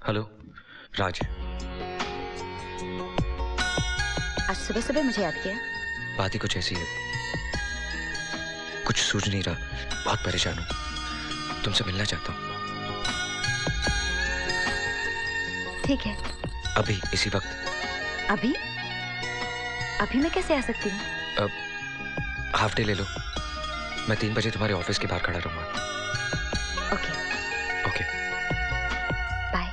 Hello राज। आज सुबह सुबह मुझे याद किया? बात ही कुछ ऐसी है, कुछ सूझ नहीं रहा, बहुत परेशान हूँ, तुमसे मिलना चाहता हूँ। ठीक है। अभी इसी वक्त? अभी? अभी मैं कैसे आ सकती हूँ? हाफ डे ले लो, मैं 3 बजे तुम्हारे ऑफिस के बाहर खड़ा रहूंगा। ओके। ओके। बाय।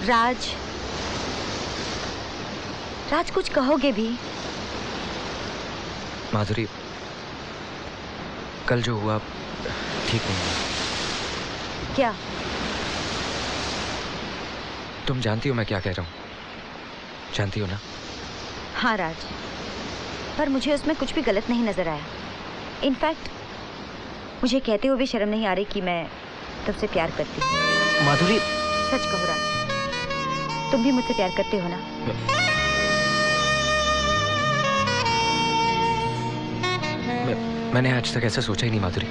राज, राज कुछ कहोगे भी? माधुरी, कल जो हुआ ठीक नहीं हुआ। क्या? तुम जानती हो मैं क्या कह रहा हूँ, जानती हो ना? हाँ राज, पर मुझे उसमें कुछ भी गलत नहीं नजर आया। इनफैक्ट मुझे कहते हुए भी शर्म नहीं आ रही कि मैं तुमसे प्यार करती हूँ। माधुरी, सच कहो राज, तुम भी मुझसे प्यार करते हो ना? मैंने आज तक ऐसा सोचा ही नहीं माधुरी।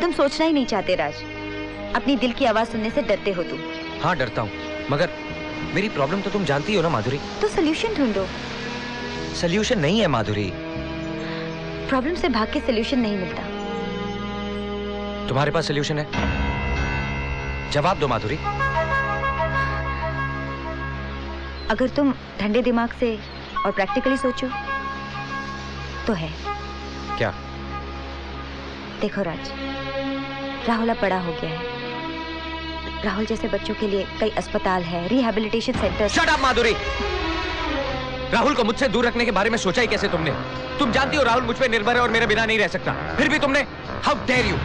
तुम सोचना ही नहीं चाहते राज, अपनी दिल की आवाज सुनने से डरते हो तुम। हाँ डरता हूँ, मगर मेरी प्रॉब्लम तो तुम जानती हो ना माधुरी। तो सोल्यूशन ढूंढो। सोल्यूशन नहीं है माधुरी। प्रॉब्लम से भाग के सोल्यूशन नहीं मिलता। तुम्हारे पास सोल्यूशन है? जवाब दो माधुरी। अगर तुम ठंडे दिमाग से और प्रैक्टिकली सोचो तो है। क्या? देखो राज, राहुल अब बड़ा हो गया है। राहुल जैसे बच्चों के लिए कई अस्पताल है, रिहैबिलिटेशन सेंटर। शट अप माधुरी। राहुल को मुझसे दूर रखने के बारे में सोचा ही कैसे तुमने? तुम जानती हो राहुल मुझ पे निर्भर है और मेरे बिना नहीं रह सकता, फिर भी तुमने, how dare you.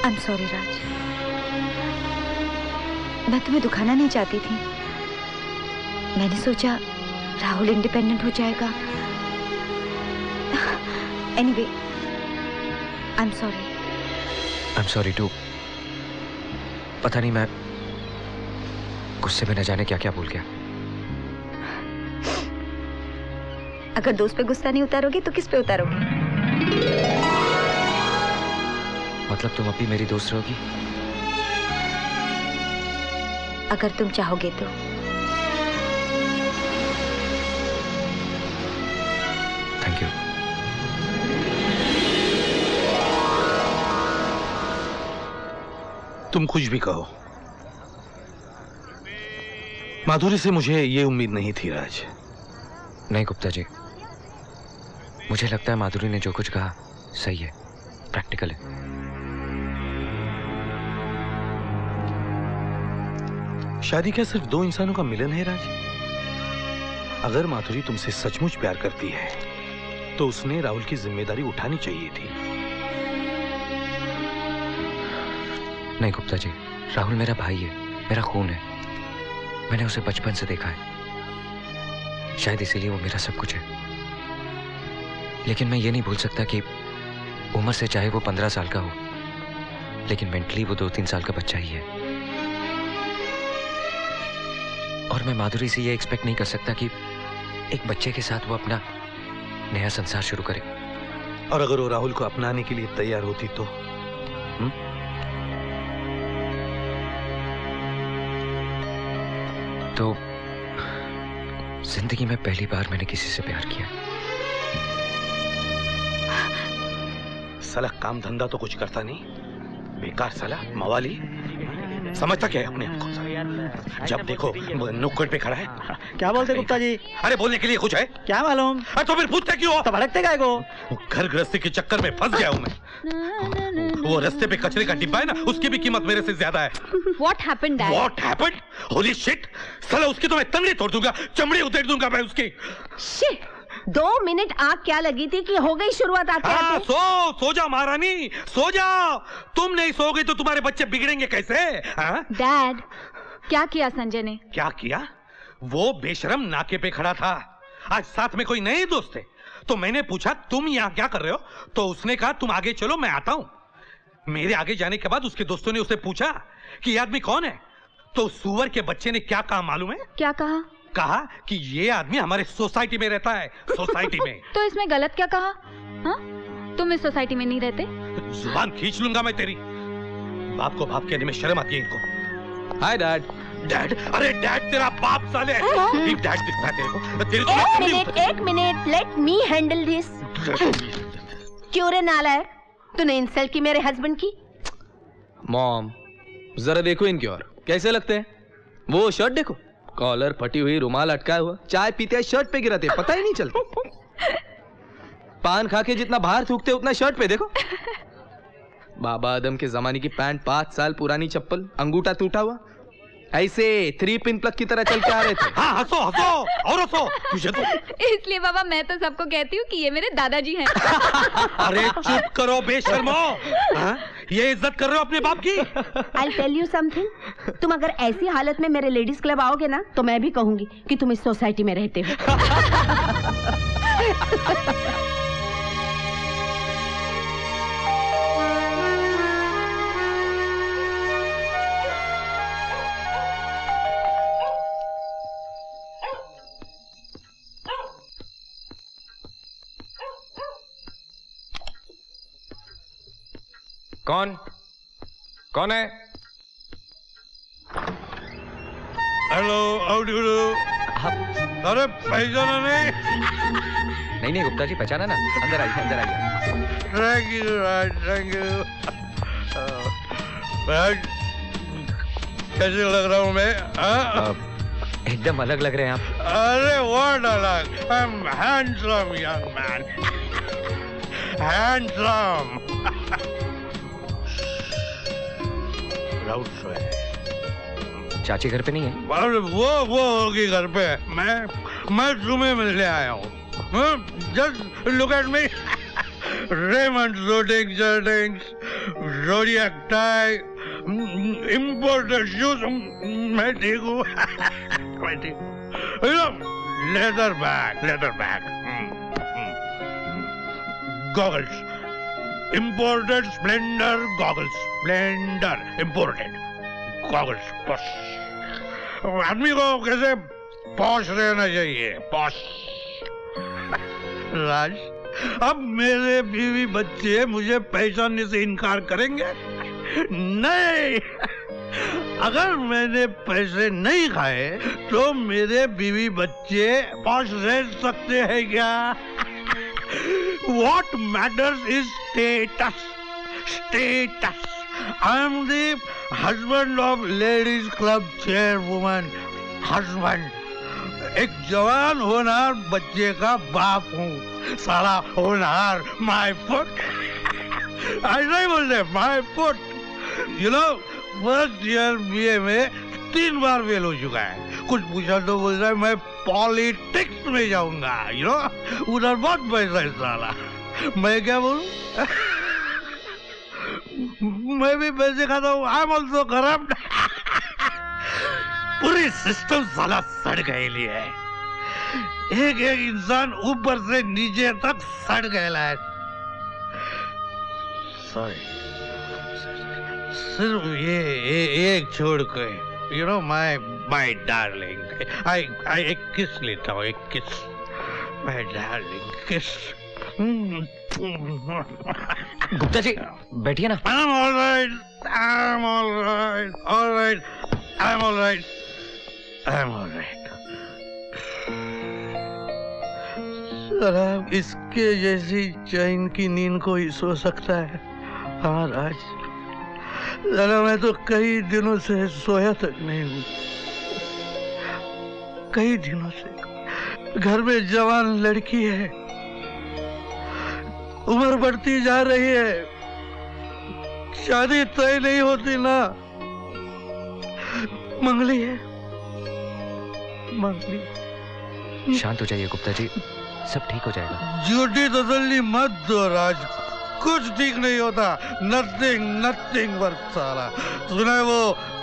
I am sorry Raj, मैं तुम्हें दुखाना नहीं चाहती थी। मैंने सोचा राहुल इंडिपेंडेंट हो जाएगा। Anyway, I am sorry. I am sorry too. पता नहीं मैं गुस्से में न जाने क्या क्या भूल गया। अगर दोस्त पे गुस्सा नहीं उतारोगे तो किस पे उतारोगे? मतलब तुम अभी मेरी दोस्त रहोगी? अगर तुम चाहोगे तो। Thank you. तुम कुछ भी कहो, माधुरी से मुझे ये उम्मीद नहीं थी राज। नहीं गुप्ता जी, मुझे लगता है माधुरी ने जो कुछ कहा सही है, प्रैक्टिकल है। शादी क्या सिर्फ दो इंसानों का मिलन है राज? अगर माधुरी तुमसे सचमुच प्यार करती है तो उसने राहुल की जिम्मेदारी उठानी चाहिए थी। नहीं गुप्ता जी, राहुल मेरा भाई है, मेरा खून है। मैंने उसे बचपन से देखा है, शायद इसीलिए वो मेरा सब कुछ है। लेकिन मैं ये नहीं भूल सकता कि उम्र से चाहे वो 15 साल का हो, लेकिन मेंटली वो 2-3 साल का बच्चा ही है। और मैं माधुरी से ये एक्सपेक्ट नहीं कर सकता कि एक बच्चे के साथ वो अपना नया संसार शुरू करे। और अगर वो राहुल को अपनाने के लिए तैयार होती तो? तो जिंदगी में पहली बार मैंने किसी से प्यार किया। साला काम धंधा तो कुछ करता नहीं, बेकार साला मवाली। समझता क्या है अपने आप को? जब देखो नुक्कड़ पे खड़ा है। क्या बोलते गुप्ता जी? अरे बोलने के लिए कुछ है? क्या मालूम? तो फिर पूछते क्यों? तो भड़कते काय को? घर गृहस्थी के चक्कर में फंस गया हूँ मैं। वो रास्ते पे कचरे का डिब्बा है ना, उसकी भी कीमत मेरे से ज्यादा है। What happened, Dad? What happened? Holy shit! साला उसकी तो मैं तंगड़ी तोड़ दूंगा, चमड़ी उधेड़ दूंगा मैं उसकी। Shit! 2 मिनट आग क्या लगी थी कि हो गई शुरुआत आते आते? सो जा महारानी, सो जाओ। तुम नहीं सोओगे तो तुम्हारे बच्चे बिगड़ेंगे कैसे? डैड, क्या किया संजय ने? क्या किया? वो बेशरम नाके पे खड़ा था। आज साथ में कोई नए दोस्त थे तो मैंने पूछा तुम यहाँ क्या कर रहे हो, तो उसने कहा तुम आगे चलो मैं आता हूँ। मेरे आगे जाने के बाद उसके दोस्तों ने उसे पूछा कि ये आदमी कौन है, तो सुअर के बच्चे ने क्या कहा मालूम है? क्या कहा? कहा कि ये आदमी हमारे सोसाइटी में रहता है, सोसाइटी में। तो इसमें गलत क्या कहा? हाँ? तुम इस सोसाइटी में नहीं रहते? जुबान खींच लूंगा मैं तेरी। बाप को बाप कहने में शर्म आती है इनको। Hi dad. डैड? अरे डैड तेरा बाप साले। एक डैड दिखता है तेरे को? तेरे को एक minute, let me handle this. क्यों रे नालायक, तूने इंसल्ट की मेरे हस्बैंड की? मॉम जरा देखो इनकी ओर, कैसे लगते हैं? वो शर्ट देखो, कॉलर फटी हुई, रुमाल अटकाया हुआ, चाय पीते शर्ट पे गिराते, पता ही नहीं चलता। पान खा के जितना बाहर थूकते उतना शर्ट पे देखो। बाबा आदम के जमाने की पैंट, 5 साल पुरानी चप्पल, अंगूठा टूटा हुआ, ऐसे 3 पिन प्लग की तरह चल के आ रहे थे। हाँ, हंसो हंसो और हंसो। तुझे तो इसलिए बाबा मैं तो सबको कहती हूँ कि ये मेरे दादाजी हैं। अरे चुप करो बेशर्मो। हाँ? ये इज्जत कर रहे हो अपने बाप की? I'll tell you something, तुम अगर ऐसी हालत में मेरे लेडीज क्लब आओगे ना, तो मैं भी कहूंगी कि तुम इस सोसाइटी में रहते हो। कौन है? Hello, how do do? अरे पहचाना नहीं गुप्ता जी, पहचाना ना। अंदर आइए। Thank you thank you. कैसे लग रहा हूँ मैं? एकदम अलग लग रहे हैं आप। अरे व्हाट अलग? I am handsome young man, handsome. चाची घर पे नहीं है? अरे वो होगी घर पे। मैं तुम्हें मिलने आया हूँ। Just look at me. Raymond shooting shirtings, zodiac tie, imported shoes. मैं ठीक हूँ। मैं ठीक हूँ। Leather bag, goggles, imported Splendor goggles, Splendor imported goggles. आदमी को कैसे पॉश रहना चाहिए, पॉश। राज, अब मेरे बीवी बच्चे मुझे पहचानने से इनकार करेंगे? नहीं। अगर मैंने पैसे नहीं खाए तो मेरे बीवी बच्चे पॉश रह सकते हैं क्या? What matters is status. Status. I am the husband of ladies club chairwoman. Husband. एक जवान होनहार बच्चे का बाप हूँ। साला होनहार, my foot. ऐसा ही बोलते हैं, my foot. You know, first year BA में 3 बार फेल हो चुका है। कुछ पूछा तो बोल रहा है मैं पॉलिटिक्स में जाऊंगा। यू नो, उधर बहुत पैसा है साला। मैं क्या बोलूं? मैं भी पैसे खाता हूँ। I am also corrupt. पूरी सिस्टम साला सड़ गए है। एक इंसान ऊपर से नीचे तक सड़ गया है। सॉरी, सिर्फ ये एक छोड़ के। यू नो माय डार्लिंग, आई एक किस लेता हूँ, एक किस। माय डार्लिंग, किस। गुप्ता जी बैठिए ना। I'm all right, I'm all right, all right, I'm all right, I'm all right. शराब इसके जैसी चैन की नींद कोई सो सकता है? हाँ राज, जरा मैं तो कई दिनों से सोया तक नहीं हूँ। कई दिनों से। घर में जवान लड़की है, उम्र बढ़ती जा रही है, शादी तय नहीं होती ना। मंगली है, मंगली। शांत हो जाइए गुप्ता जी, सब ठीक हो जाएगा। झूठी तसल्ली मत दो राज, कुछ ठीक नहीं होता। नथिंग वर्क साला। सुना है वो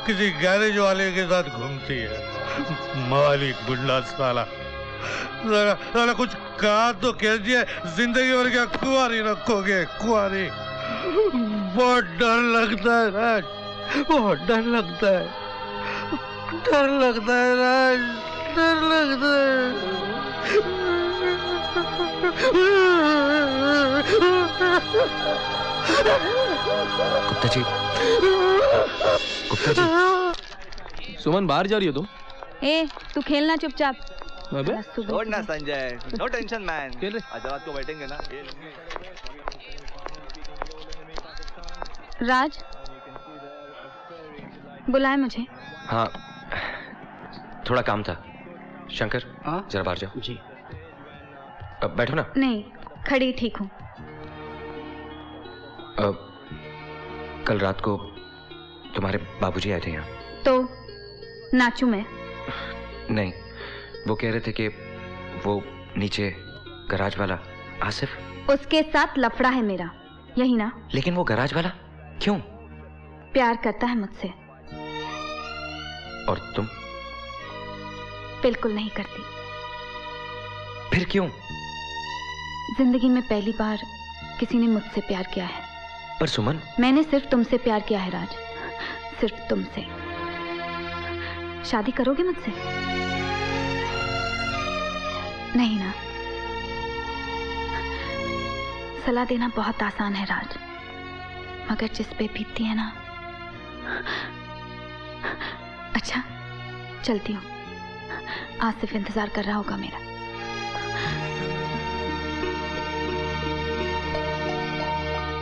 किसी गैरेज वाले के साथ घूमती है, मालिक गुंडा साला। जरा कुछ कहा तो कीजिए, जिंदगी भर क्या कुंवारी रखोगे, कुंवारी? बहुत डर लगता है राज, बहुत डर लगता है, डर लगता है राज, डर लगता है। गुप्ता जी, गुप्ता जी। सुमन बाहर जा रही हो तुम? ए तू खेलना चुपचाप। अबे छोड़ ना संजय, नो टेंशन मैन, खेल रहे। आज रात को बैठेंगे ना। राज बुलाए मुझे? हाँ, थोड़ा काम था। शंकर, जरा बाहर जाओ। जी। अब बैठो ना। नहीं, खड़ी ठीक हूँ। कल रात को तुम्हारे बाबूजी आए थे यहाँ। तो नाचू मैं? नहीं, वो कह रहे थे कि वो नीचे गराज वाला आसिफ, उसके साथ लफड़ा है मेरा, यही ना? लेकिन वो गराज वाला क्यों? प्यार करता है मुझसे। और तुम? बिल्कुल नहीं करती। फिर क्यों? जिंदगी में पहली बार किसी ने मुझसे प्यार किया है। पर सुमन, मैंने सिर्फ तुमसे प्यार किया है राज, सिर्फ तुमसे। शादी करोगे मुझसे? नहीं ना? सलाह देना बहुत आसान है राज, मगर जिस पे बीतती है ना। अच्छा, चलती हूँ। आसिफ इंतजार कर रहा होगा मेरा।